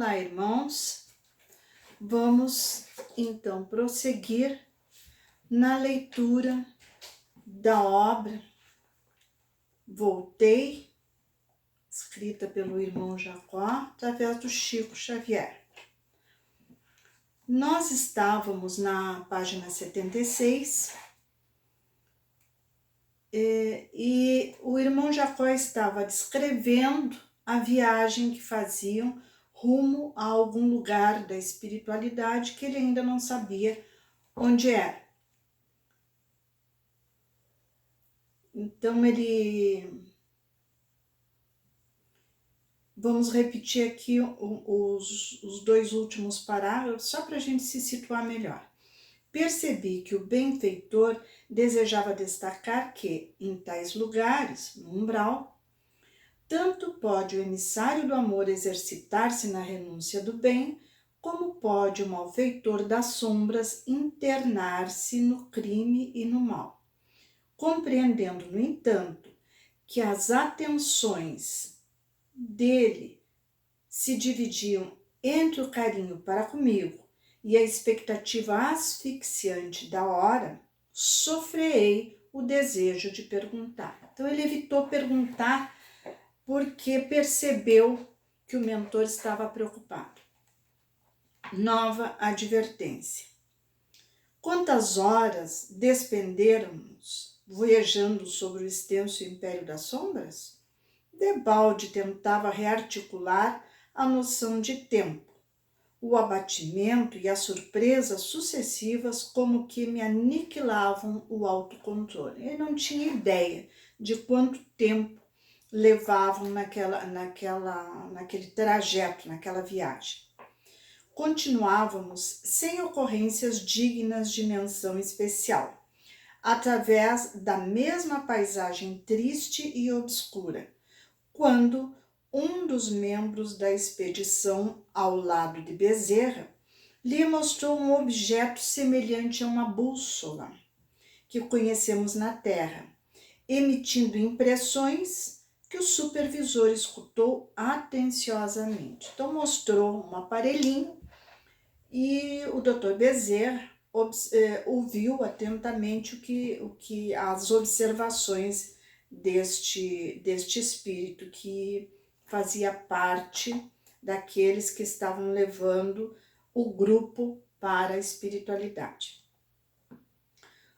Olá, irmãos. Vamos então prosseguir na leitura da obra Voltei, escrita pelo irmão Jacó, através do Chico Xavier. Nós estávamos na página 76 e o irmão Jacó estava descrevendo a viagem que faziam rumo a algum lugar da espiritualidade que ele ainda não sabia onde era. Então vamos repetir aqui os dois últimos parágrafos, só para a gente se situar melhor. Percebi que o benfeitor desejava destacar que, em tais lugares, no umbral, tanto pode o emissário do amor exercitar-se na renúncia do bem, como pode o malfeitor das sombras internar-se no crime e no mal. Compreendendo, no entanto, que as atenções dele se dividiam entre o carinho para comigo e a expectativa asfixiante da hora, sofreei o desejo de perguntar. Então ele evitou perguntar porque percebeu que o mentor estava preocupado. Nova advertência. Quantas horas despenderamos voyajando sobre o extenso império das sombras? Debalde tentava rearticular a noção de tempo. O abatimento e as surpresas sucessivas como que me aniquilavam o autocontrole. Ele não tinha ideia de quanto tempo levavam naquele trajeto, naquela viagem. Continuávamos sem ocorrências dignas de menção especial, através da mesma paisagem triste e obscura, quando um dos membros da expedição ao lado de Bezerra lhe mostrou um objeto semelhante a uma bússola que conhecemos na Terra, emitindo impressões que o supervisor escutou atenciosamente. Então mostrou um aparelhinho e o Dr. Bezerra ouviu atentamente as observações deste espírito que fazia parte daqueles que estavam levando o grupo para a espiritualidade.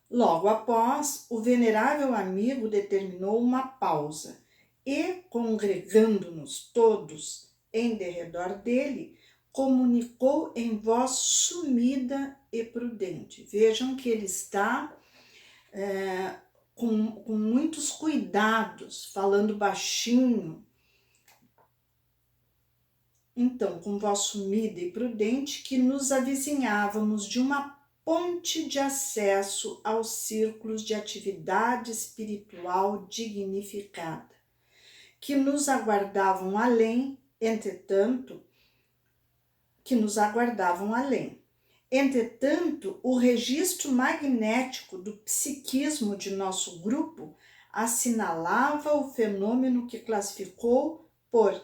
Logo após, o venerável amigo determinou uma pausa e, congregando-nos todos em derredor dele, comunicou em voz sumida e prudente. Vejam que ele está com muitos cuidados, falando baixinho. Então, com voz sumida e prudente, que nos avizinhávamos de uma ponte de acesso aos círculos de atividade espiritual dignificada, que nos aguardavam além, entretanto, o registro magnético do psiquismo de nosso grupo assinalava o fenômeno que classificou por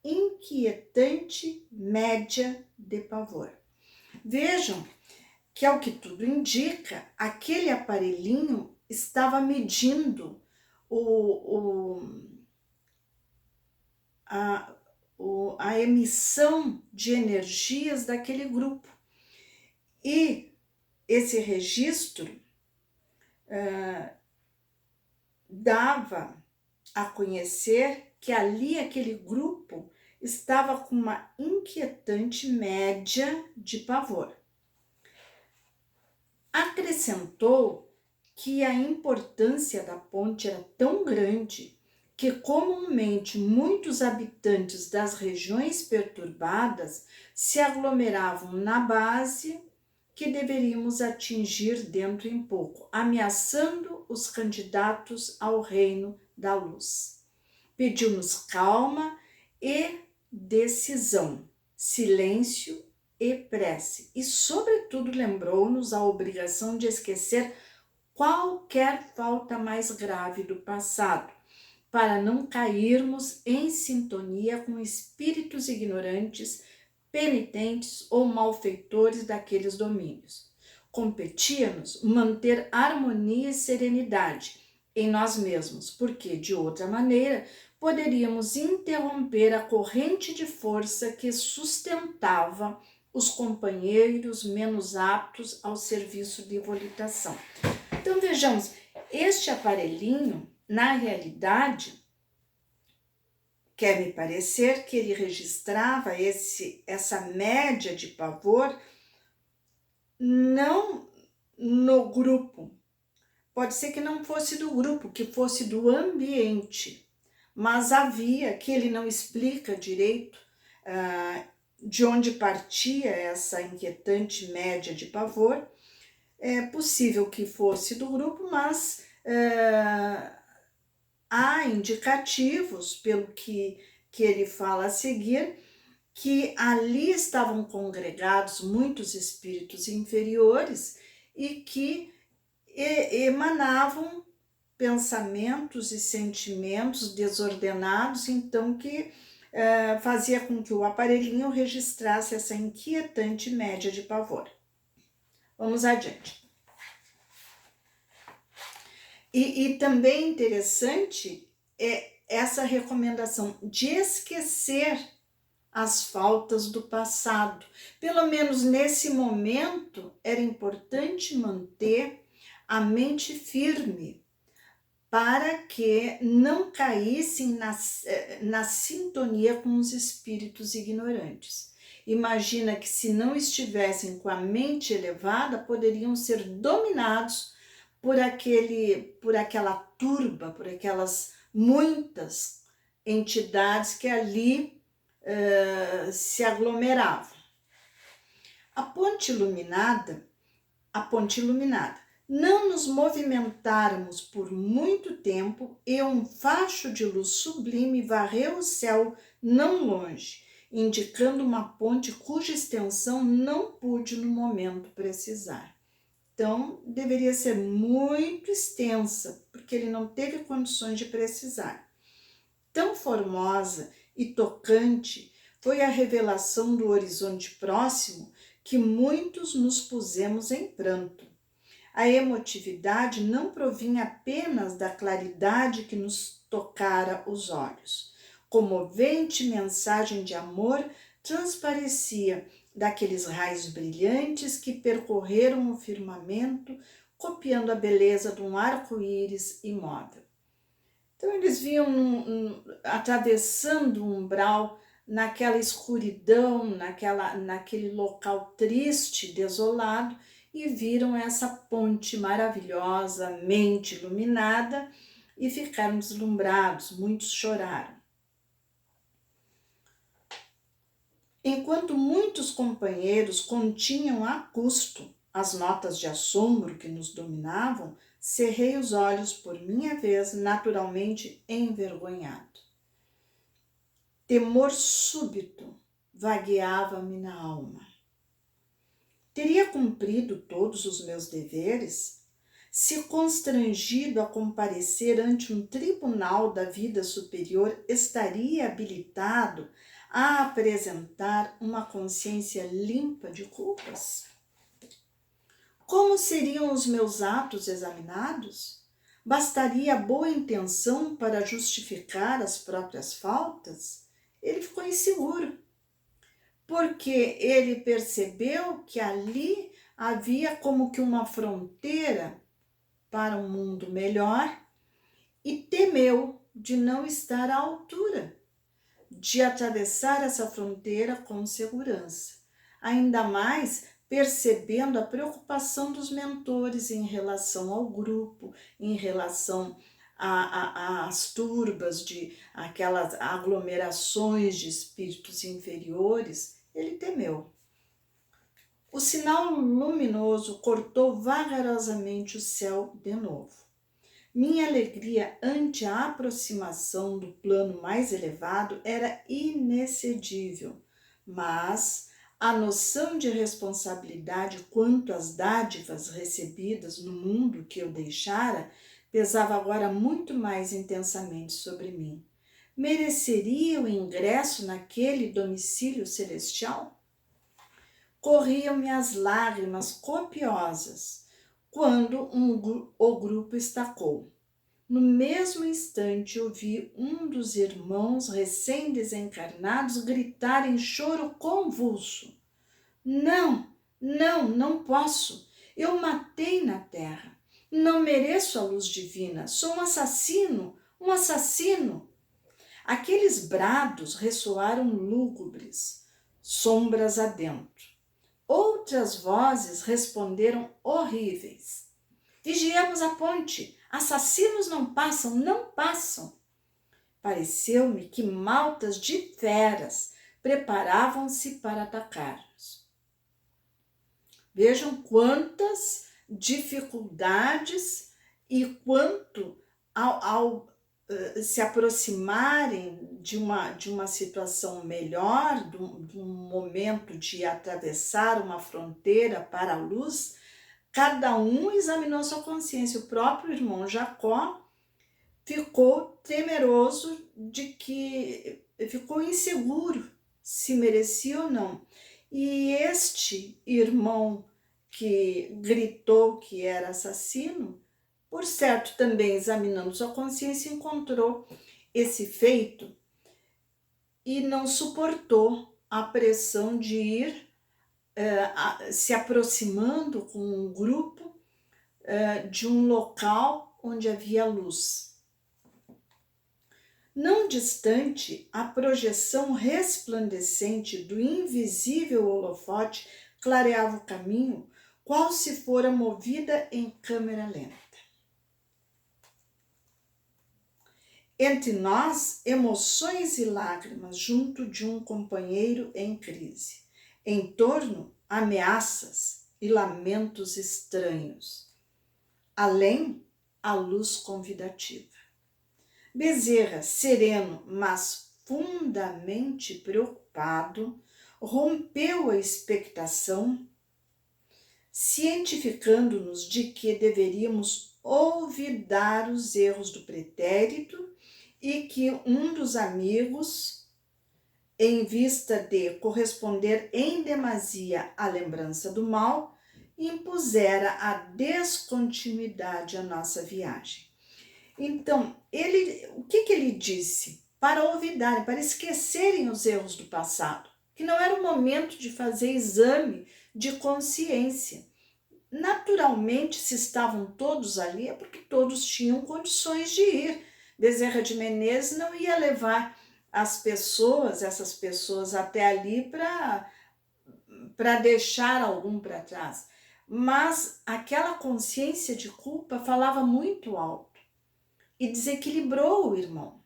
inquietante média de pavor. Vejam que, ao que tudo indica, aquele aparelhinho estava medindo a emissão de energias daquele grupo. E esse registro dava a conhecer que ali aquele grupo estava com uma inquietante média de pavor. Acrescentou que a importância da ponte era tão grande que comumente muitos habitantes das regiões perturbadas se aglomeravam na base que deveríamos atingir dentro em pouco, ameaçando os candidatos ao reino da luz. Pediu-nos calma e decisão, silêncio e prece, e sobretudo lembrou-nos a obrigação de esquecer qualquer falta mais grave do passado, para não cairmos em sintonia com espíritos ignorantes penitentes ou malfeitores daqueles domínios. Competia-nos manter harmonia e serenidade em nós mesmos, porque, de outra maneira, poderíamos interromper a corrente de força que sustentava os companheiros menos aptos ao serviço de volitação. Então, vejamos, este aparelhinho, na realidade, quer me parecer que ele registrava essa média de pavor não no grupo. Pode ser que não fosse do grupo, que fosse do ambiente, mas havia, que ele não explica direito de onde partia essa inquietante média de pavor. É possível que fosse do grupo, mas há indicativos, pelo que ele fala a seguir, que ali estavam congregados muitos espíritos inferiores e que emanavam pensamentos e sentimentos desordenados, então que fazia com que o aparelhinho registrasse essa inquietante média de pavor. Vamos adiante. E também interessante é essa recomendação de esquecer as faltas do passado. Pelo menos nesse momento era importante manter a mente firme para que não caíssem na sintonia com os espíritos ignorantes. Imagina que se não estivessem com a mente elevada, poderiam ser dominados por aquela turba, por aquelas muitas entidades que ali se aglomeravam. A ponte iluminada, não nos movimentarmos por muito tempo e um facho de luz sublime varreu o céu não longe, indicando uma ponte cuja extensão não pude no momento precisar. Então, deveria ser muito extensa, porque ele não teve condições de precisar. Tão formosa e tocante foi a revelação do horizonte próximo que muitos nos pusemos em pranto. A emotividade não provinha apenas da claridade que nos tocara os olhos. Comovente mensagem de amor transparecia daqueles raios brilhantes que percorreram o firmamento, copiando a beleza de um arco-íris imóvel. Então eles vinham atravessando o umbral naquela escuridão, naquele local triste, desolado, e viram essa ponte maravilhosamente iluminada e ficaram deslumbrados, muitos choraram. Enquanto muitos companheiros continham a custo as notas de assombro que nos dominavam, cerrei os olhos por minha vez, naturalmente envergonhado. Temor súbito vagueava-me na alma. Teria cumprido todos os meus deveres? Se constrangido a comparecer ante um tribunal da vida superior, estaria habilitado a apresentar uma consciência limpa de culpas? Como seriam os meus atos examinados? Bastaria a boa intenção para justificar as próprias faltas? Ele ficou inseguro, porque ele percebeu que ali havia como que uma fronteira para um mundo melhor e temeu de não estar à altura de atravessar essa fronteira com segurança. Ainda mais percebendo a preocupação dos mentores em relação ao grupo, em relação às turbas, aquelas aglomerações de espíritos inferiores, ele temeu. O sinal luminoso cortou vagarosamente o céu de novo. Minha alegria ante a aproximação do plano mais elevado era inexcedível, mas a noção de responsabilidade quanto às dádivas recebidas no mundo que eu deixara pesava agora muito mais intensamente sobre mim. Mereceria o ingresso naquele domicílio celestial? corriam-me as lágrimas copiosas quando o grupo estacou. No mesmo instante, ouvi um dos irmãos recém-desencarnados gritar em choro convulso: Não, não, não posso. Eu matei na terra. Não mereço a luz divina. Sou um assassino, um assassino. Aqueles brados ressoaram lúgubres, sombras adentro. Outras vozes responderam horríveis. Vigiamos a ponte. Assassinos não passam, não passam. Pareceu-me que maltas de feras preparavam-se para atacar-nos. Vejam quantas dificuldades e quanto ao se aproximarem de uma situação melhor, de um momento de atravessar uma fronteira para a luz, cada um examinou sua consciência. O próprio irmão Jacó ficou temeroso ficou inseguro se merecia ou não. E este irmão que gritou que era assassino, por certo, também examinando sua consciência, encontrou esse feito e não suportou a pressão de ir se aproximando com um grupo de um local onde havia luz. Não distante, a projeção resplandecente do invisível holofote clareava o caminho, qual se fora movida em câmera lenta. Entre nós, emoções e lágrimas junto de um companheiro em crise. Em torno, ameaças e lamentos estranhos. Além, a luz convidativa. Bezerra, sereno, mas fundamente preocupado, rompeu a expectação, cientificando-nos de que deveríamos olvidar os erros do pretérito e que um dos amigos, em vista de corresponder em demasia à lembrança do mal, impusera a descontinuidade à nossa viagem. Então, o que ele disse? Para olvidarem, para esquecerem os erros do passado, que não era o momento de fazer exame de consciência. Naturalmente, se estavam todos ali, é porque todos tinham condições de ir. Bezerra de Menezes não ia levar essas pessoas até ali para deixar algum para trás. Mas aquela consciência de culpa falava muito alto e desequilibrou o irmão.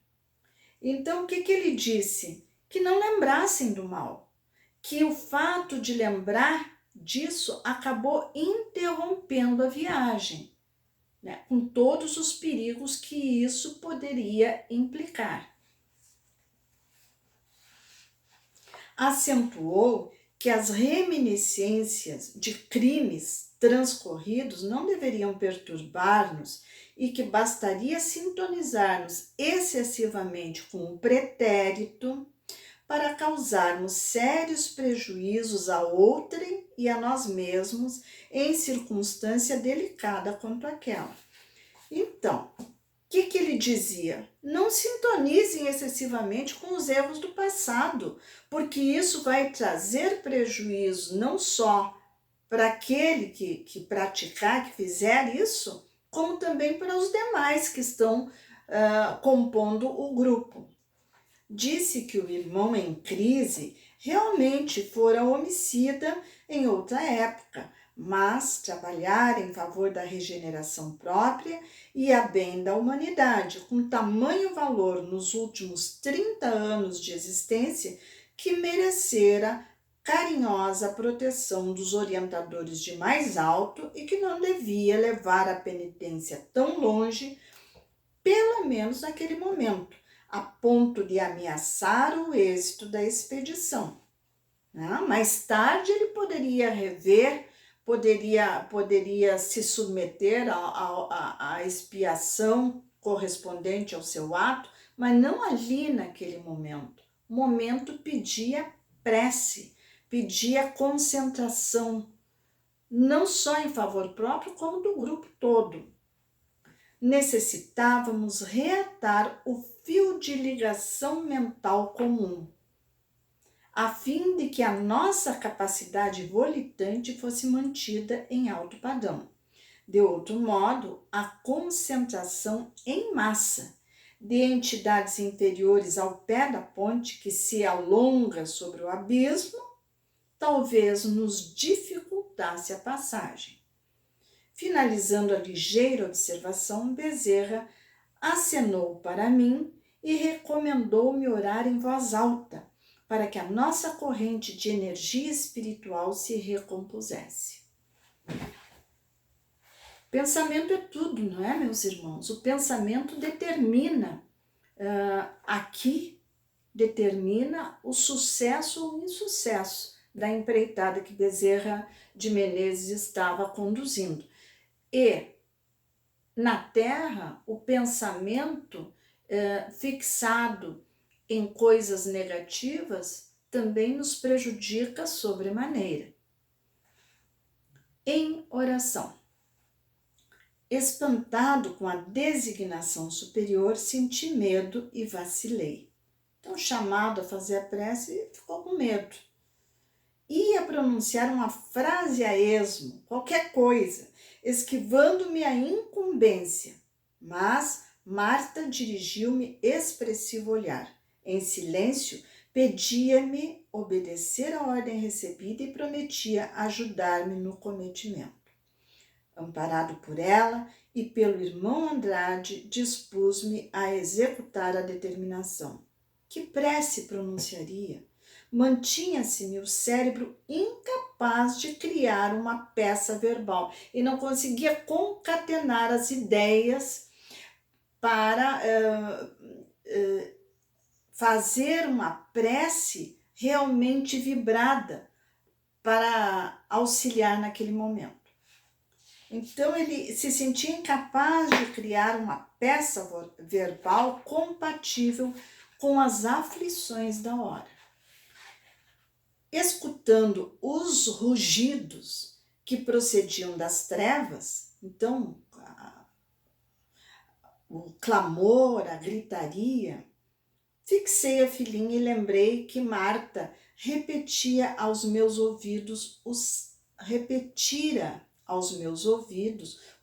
Então, o que ele disse? Que não lembrassem do mal, que o fato de lembrar disso acabou interrompendo a viagem, né? Com todos os perigos que isso poderia implicar. Acentuou que as reminiscências de crimes transcorridos não deveriam perturbar-nos e que bastaria sintonizar-nos excessivamente com o pretérito para causarmos sérios prejuízos a outrem e a nós mesmos em circunstância delicada quanto aquela. Então, o que ele dizia? Não sintonizem excessivamente com os erros do passado, porque isso vai trazer prejuízo não só para aquele que praticar, que fizer isso, como também para os demais que estão compondo o grupo. Disse que o irmão em crise realmente fora homicida em outra época, mas trabalhar em favor da regeneração própria e a bem da humanidade, com tamanho valor nos últimos 30 anos de existência, que merecera carinhosa proteção dos orientadores de mais alto e que não devia levar a penitência tão longe, pelo menos naquele momento, a ponto de ameaçar o êxito da expedição. Mais tarde ele poderia rever, poderia se submeter à expiação correspondente ao seu ato, mas não ali naquele momento. O momento pedia prece, pedia concentração, não só em favor próprio, como do grupo todo. Necessitávamos reatar o fio de ligação mental comum, a fim de que a nossa capacidade volitante fosse mantida em alto padrão. De outro modo, a concentração em massa de entidades inferiores ao pé da ponte que se alonga sobre o abismo, talvez nos dificultasse a passagem. Finalizando a ligeira observação, Bezerra acenou para mim e recomendou-me orar em voz alta, para que a nossa corrente de energia espiritual se recompusesse. Pensamento é tudo, não é, meus irmãos? O pensamento determina, determina o sucesso ou o insucesso da empreitada que Bezerra de Menezes estava conduzindo. E na Terra, o pensamento fixado em coisas negativas também nos prejudica sobremaneira. Em oração. Espantado com a designação superior, senti medo e vacilei. Então, chamado a fazer a prece, ficou com medo. Ia pronunciar uma frase a esmo, qualquer coisa, esquivando-me a incumbência, mas Marta dirigiu-me expressivo olhar. Em silêncio, pedia-me obedecer a ordem recebida e prometia ajudar-me no cometimento. Amparado por ela e pelo irmão Andrade, dispus-me a executar a determinação. Que prece pronunciaria? Mantinha-se-me o cérebro incapaz de criar uma peça verbal e não conseguia concatenar as ideias para fazer uma prece realmente vibrada para auxiliar naquele momento. Então ele se sentia incapaz de criar uma peça verbal compatível com as aflições da hora. Escutando os rugidos que procediam das trevas, então o clamor, a gritaria, fixei a filhinha e lembrei que Marta repetira aos meus ouvidos o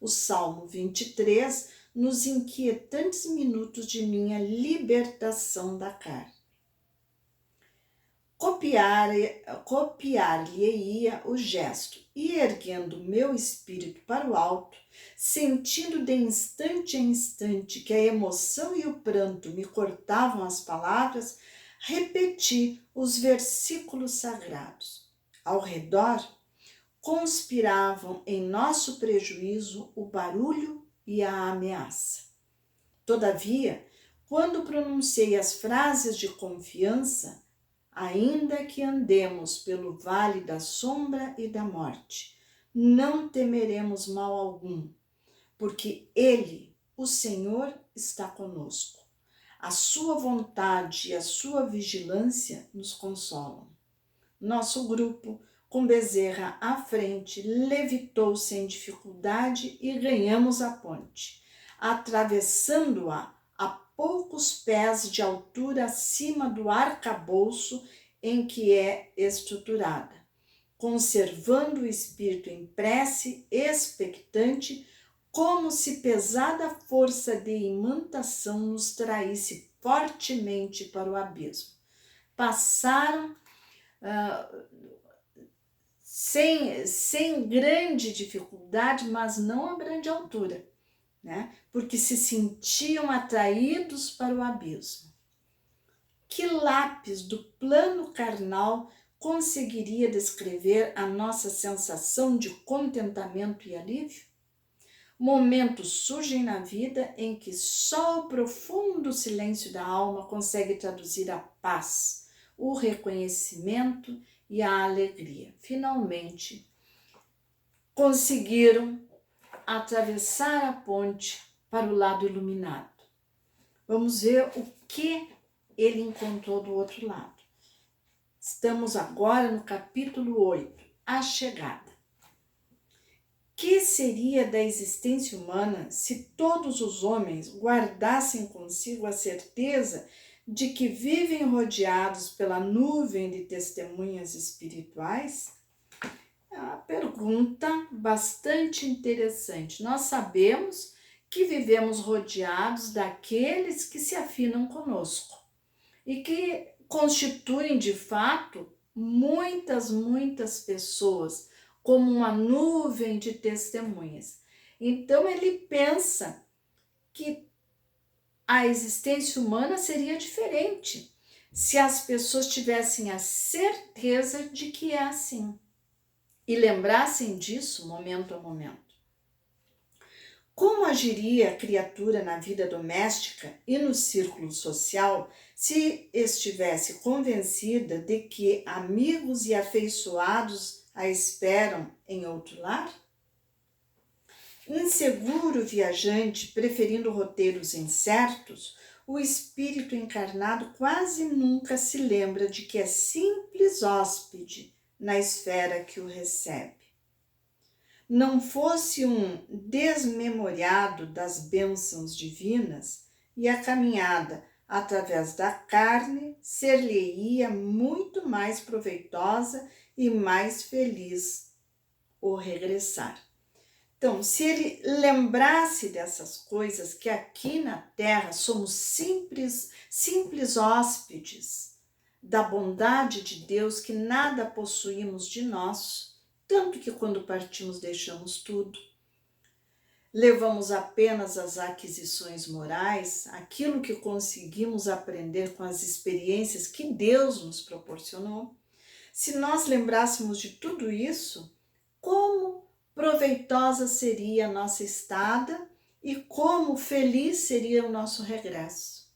Salmo 23 nos inquietantes minutos de minha libertação da carne. Copiar-lhe-ia o gesto, e erguendo meu espírito para o alto, sentindo de instante em instante que a emoção e o pranto me cortavam as palavras, repeti os versículos sagrados. Ao redor, conspiravam em nosso prejuízo o barulho e a ameaça. Todavia, quando pronunciei as frases de confiança, ainda que andemos pelo vale da sombra e da morte, não temeremos mal algum, porque Ele, o Senhor, está conosco. A sua vontade e a sua vigilância nos consolam. Nosso grupo, com Bezerra à frente, levitou sem dificuldade e ganhamos a ponte, atravessando-a a poucos pés de altura acima do arcabouço em que é estruturada, conservando o espírito em prece, expectante, como se pesada força de imantação nos traísse fortemente para o abismo. Passaram sem grande dificuldade, mas não a grande altura, né? Porque se sentiam atraídos para o abismo. Que lápis do plano carnal conseguiria descrever a nossa sensação de contentamento e alívio? Momentos surgem na vida em que só o profundo silêncio da alma consegue traduzir a paz, o reconhecimento e a alegria. Finalmente, conseguiram atravessar a ponte para o lado iluminado. Vamos ver o que ele encontrou do outro lado. Estamos agora no capítulo 8, a chegada. Que seria da existência humana se todos os homens guardassem consigo a certeza de que vivem rodeados pela nuvem de testemunhas espirituais? É uma pergunta bastante interessante. Nós sabemos que vivemos rodeados daqueles que se afinam conosco e que constituem de fato muitas pessoas, como uma nuvem de testemunhas. Então ele pensa que a existência humana seria diferente se as pessoas tivessem a certeza de que é assim e lembrassem disso momento a momento. Como agiria a criatura na vida doméstica e no círculo social se estivesse convencida de que amigos e afeiçoados a esperam em outro lar? Inseguro viajante, preferindo roteiros incertos, o espírito encarnado quase nunca se lembra de que é simples hóspede na esfera que o recebe. Não fosse um desmemoriado das bênçãos divinas, e a caminhada através da carne ser-lhe-ia muito mais proveitosa e mais feliz o regressar. Então, se ele lembrasse dessas coisas, que aqui na Terra somos simples hóspedes da bondade de Deus, que nada possuímos de nós, tanto que quando partimos deixamos tudo. Levamos apenas as aquisições morais, aquilo que conseguimos aprender com as experiências que Deus nos proporcionou. Se nós lembrássemos de tudo isso, como proveitosa seria a nossa estada e como feliz seria o nosso regresso.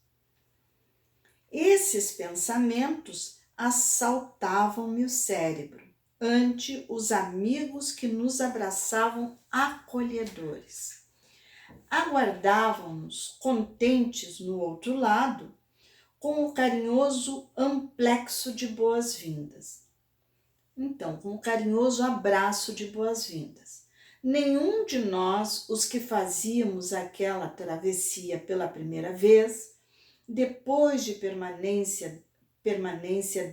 Esses pensamentos assaltavam-me o cérebro ante os amigos que nos abraçavam acolhedores. Aguardavam-nos contentes no outro lado, com o carinhoso amplexo de boas-vindas. Então, com o carinhoso abraço de boas-vindas. Nenhum de nós, os que fazíamos aquela travessia pela primeira vez, depois de permanência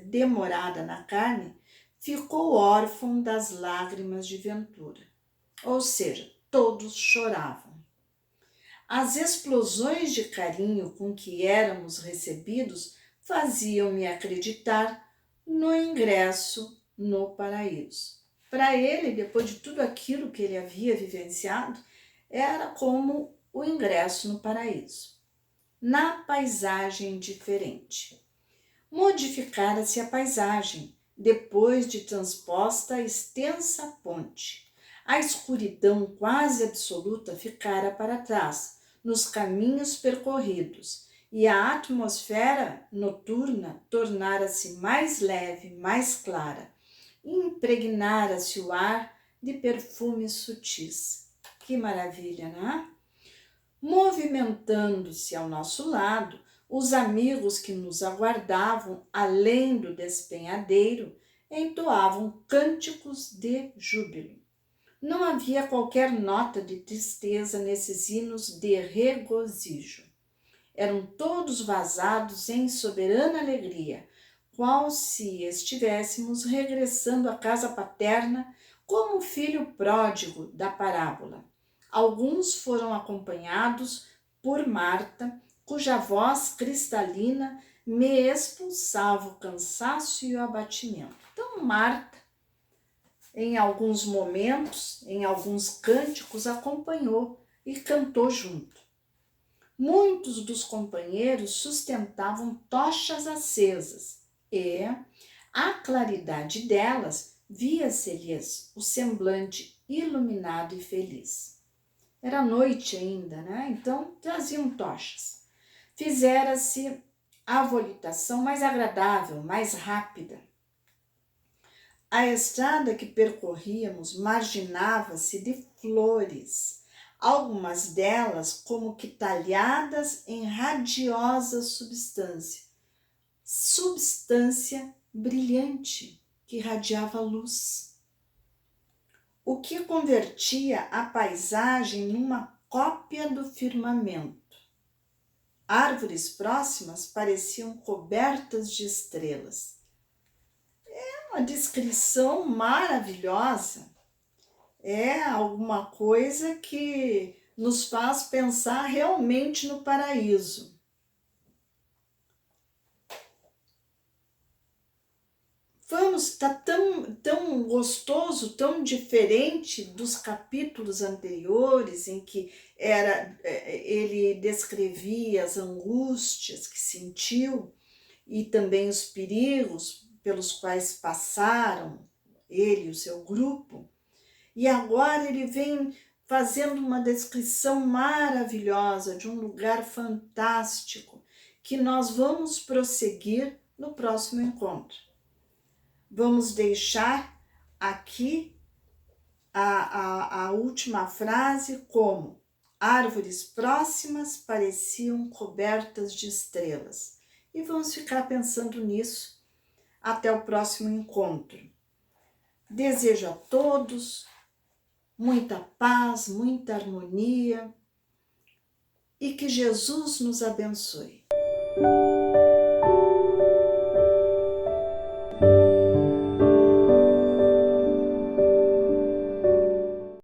demorada na carne, ficou órfão das lágrimas de ventura. Ou seja, todos choravam. As explosões de carinho com que éramos recebidos faziam-me acreditar no ingresso no paraíso. Para ele, depois de tudo aquilo que ele havia vivenciado, era como o ingresso no paraíso. Na paisagem diferente. Modificara-se a paisagem, depois de transposta a extensa ponte. A escuridão quase absoluta ficara para trás, nos caminhos percorridos, e a atmosfera noturna tornara-se mais leve, mais clara. Impregnara-se o ar de perfumes sutis. Que maravilha, não é? Movimentando-se ao nosso lado, os amigos que nos aguardavam além do despenhadeiro entoavam cânticos de júbilo. Não havia qualquer nota de tristeza nesses hinos de regozijo. Eram todos vazados em soberana alegria, qual se estivéssemos regressando à casa paterna como o filho pródigo da parábola. Alguns foram acompanhados por Marta, cuja voz cristalina me expulsava o cansaço e o abatimento. Então, Marta, em alguns momentos, em alguns cânticos, acompanhou e cantou junto. Muitos dos companheiros sustentavam tochas acesas e, à claridade delas, via-se-lhes o semblante iluminado e feliz. Era noite ainda, né? Então traziam tochas. Fizera-se a volitação mais agradável, mais rápida. A estrada que percorríamos marginava-se de flores, algumas delas como que talhadas em radiosa substância brilhante que irradiava luz, o que convertia a paisagem numa cópia do firmamento. Árvores próximas pareciam cobertas de estrelas. É uma descrição maravilhosa. É alguma coisa que nos faz pensar realmente no paraíso. Está tão gostoso, tão diferente dos capítulos anteriores, em que ele descrevia as angústias que sentiu e também os perigos pelos quais passaram, ele e o seu grupo. E agora ele vem fazendo uma descrição maravilhosa de um lugar fantástico que nós vamos prosseguir no próximo encontro. Vamos deixar aqui a última frase como: árvores próximas pareciam cobertas de estrelas. E vamos ficar pensando nisso até o próximo encontro. Desejo a todos muita paz, muita harmonia e que Jesus nos abençoe.